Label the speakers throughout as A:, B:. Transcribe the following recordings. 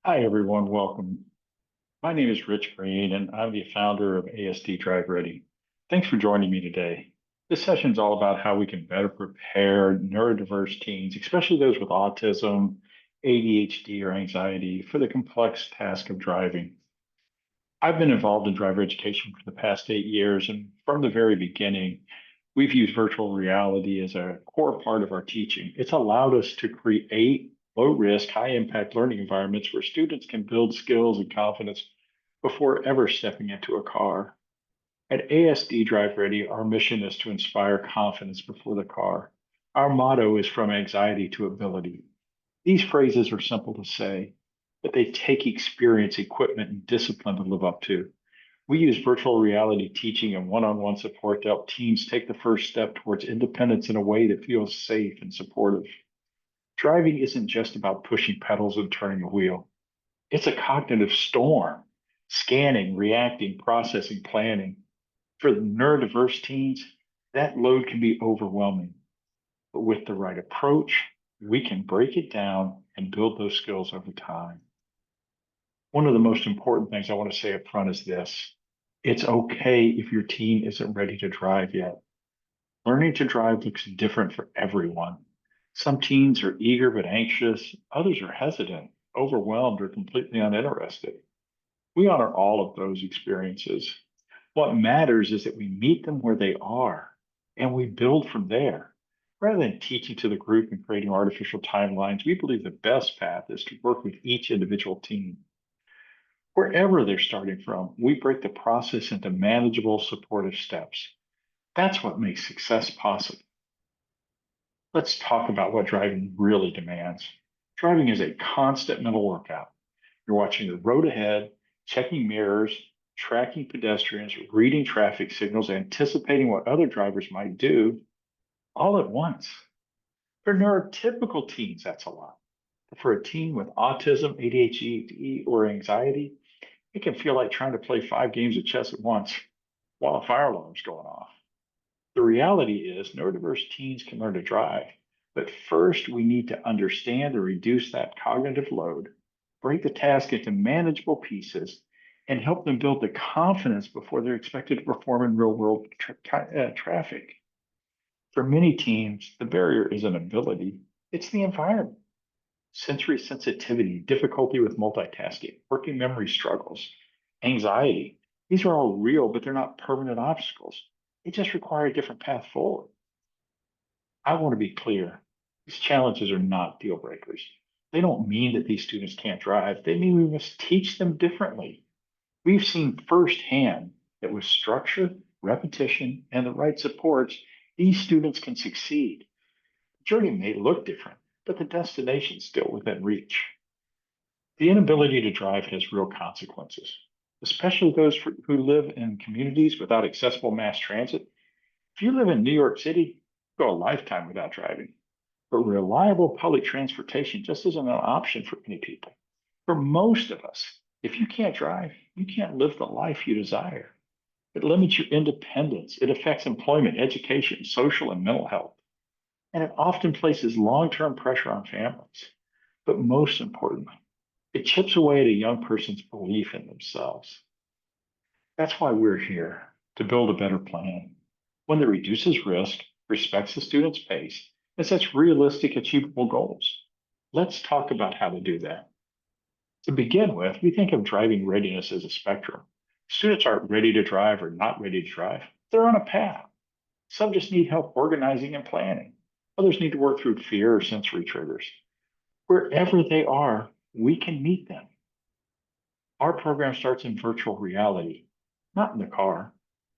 A: Hi, everyone. Welcome. My name is Rich Green, and I'm the founder of ASD Drive Ready. Thanks for joining me today. This session is all about how we can better prepare neurodiverse teens, especially those with autism, ADHD, or anxiety, for the complex task of driving. I've been involved in driver education for the past 8 years, and from the very beginning, we've used virtual reality as a core part of our teaching. It's allowed us to create low risk, high impact learning environments where students can build skills and confidence before ever stepping into a car. At ASD Drive Ready, our mission is to inspire confidence before the car. Our motto is from anxiety to ability. These phrases are simple to say, but they take experience, equipment, and discipline to live up to. We use virtual reality teaching and one on one support to help teens take the first step towards independence in a way that feels safe and supportive. Driving isn't just about pushing pedals and turning a wheel, it's a cognitive storm, scanning, reacting, processing, planning. For the neurodiverse teens, that load can be overwhelming, but with the right approach, we can break it down and build those skills over time. One of the most important things I want to say up front is this: it's okay if your teen isn't ready to drive yet. Learning to drive looks different for everyone. Some teens are eager but anxious, others are hesitant, overwhelmed, or completely uninterested. We honor all of those experiences. What matters is that we meet them where they are and we build from there. Rather than teaching to the group and creating artificial timelines, we believe the best path is to work with each individual teen. Wherever they're starting from, we break the process into manageable, supportive steps. That's what makes success possible. Let's talk about what driving really demands. Driving is a constant mental workout. You're watching the road ahead, checking mirrors, tracking pedestrians, reading traffic signals, anticipating what other drivers might do all at once. For neurotypical teens, that's a lot. But for a teen with autism, ADHD, or anxiety, it can feel like trying to play 5 games of chess at once while a fire alarm's going off. The reality is, neurodiverse teens can learn to drive, but first we need to understand and reduce that cognitive load, break the task into manageable pieces, and help them build the confidence before they're expected to perform in real world traffic. For many teens, the barrier isn't ability, it's the environment. Sensory sensitivity, difficulty with multitasking, working memory struggles, anxiety. These are all real, but they're not permanent obstacles. They just require a different path forward. I want to be clear. These challenges are not deal breakers. They don't mean that these students can't drive. They mean we must teach them differently. We've seen firsthand that with structure, repetition, and the right supports, these students can succeed. The journey may look different, but the destination is still within reach. The inability to drive has real consequences, especially those who live in communities without accessible mass transit. If you live in New York City, go a lifetime without driving. But reliable public transportation just isn't an option for many people. For most of us, if you can't drive, you can't live the life you desire. It limits your independence. It affects employment, education, social, and mental health. And it often places long term pressure on families. But most importantly, it chips away at a young person's belief in themselves. That's why we're here to build a better plan, one that reduces risk, respects the student's pace, and sets realistic, achievable goals. Let's talk about how to do that. To begin with, we think of driving readiness as a spectrum. Students aren't ready to drive or not ready to drive. They're on a path. Some just need help organizing and planning. Others need to work through fear or sensory triggers. Wherever they are, we can meet them. Our program starts in virtual reality, not in the car.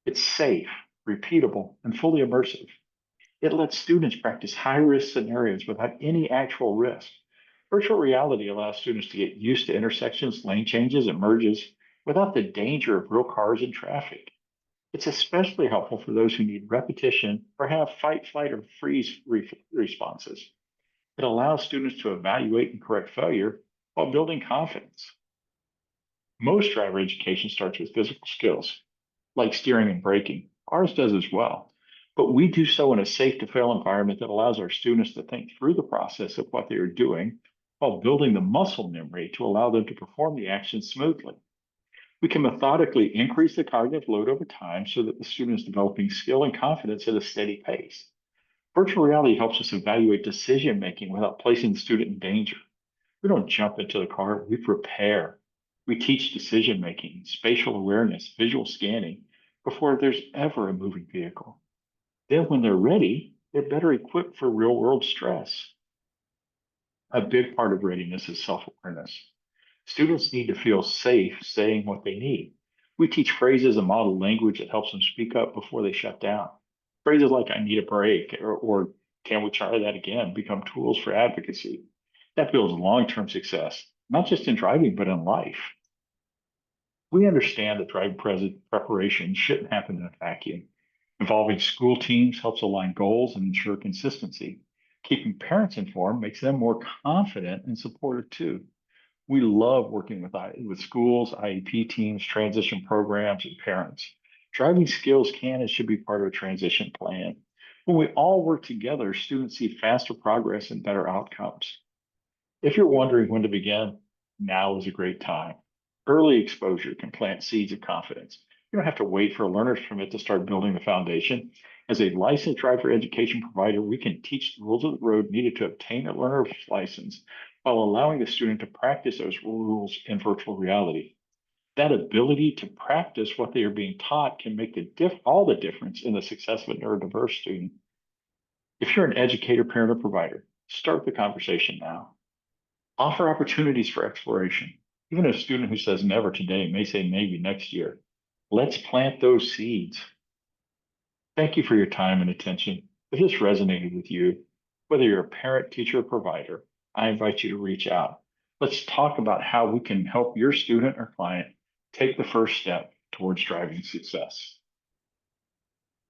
A: It's safe, repeatable, and fully immersive. It lets students practice high risk scenarios without any actual risk. Virtual reality allows students to get used to intersections, lane changes, and merges without the danger of real cars and traffic. It's especially helpful for those who need repetition or have fight, flight, or freeze responses. It allows students to evaluate and correct failure while building confidence. Most driver education starts with physical skills, like steering and braking. Ours does as well. But we do so in a safe to fail environment that allows our students to think through the process of what they are doing while building the muscle memory to allow them to perform the action smoothly. We can methodically increase the cognitive load over time so that the student is developing skill and confidence at a steady pace. Virtual reality helps us evaluate decision making without placing the student in danger. We don't jump into the car, we prepare. We teach decision making, spatial awareness, visual scanning before there's ever a moving vehicle. Then, when they're ready, they're better equipped for real world stress. A big part of readiness is self awareness. Students need to feel safe saying what they need. We teach phrases and model language that helps them speak up before they shut down. Phrases like, I need a break, or can we try that again, become tools for advocacy. That builds long term success, not just in driving, but in life. We understand that driving preparation shouldn't happen in a vacuum. Involving school teams helps align goals and ensure consistency. Keeping parents informed makes them more confident and supportive too. We love working with schools, IEP teams, transition programs, and parents. Driving skills can and should be part of a transition plan. When we all work together, students see faster progress and better outcomes. If you're wondering when to begin, now is a great time. Early exposure can plant seeds of confidence. You don't have to wait for a learner's permit to start building the foundation. As a licensed driver education provider, we can teach the rules of the road needed to obtain a learner's license while allowing the student to practice those rules in virtual reality. That ability to practice what they are being taught can make all the difference in the success of a neurodiverse student. If you're an educator, parent, or provider, start the conversation now. Offer opportunities for exploration. Even a student who says never today may say maybe next year. Let's plant those seeds. Thank you for your time and attention. If this resonated with you, whether you're a parent, teacher, or provider, I invite you to reach out. Let's talk about how we can help your student or client take the first step towards driving success.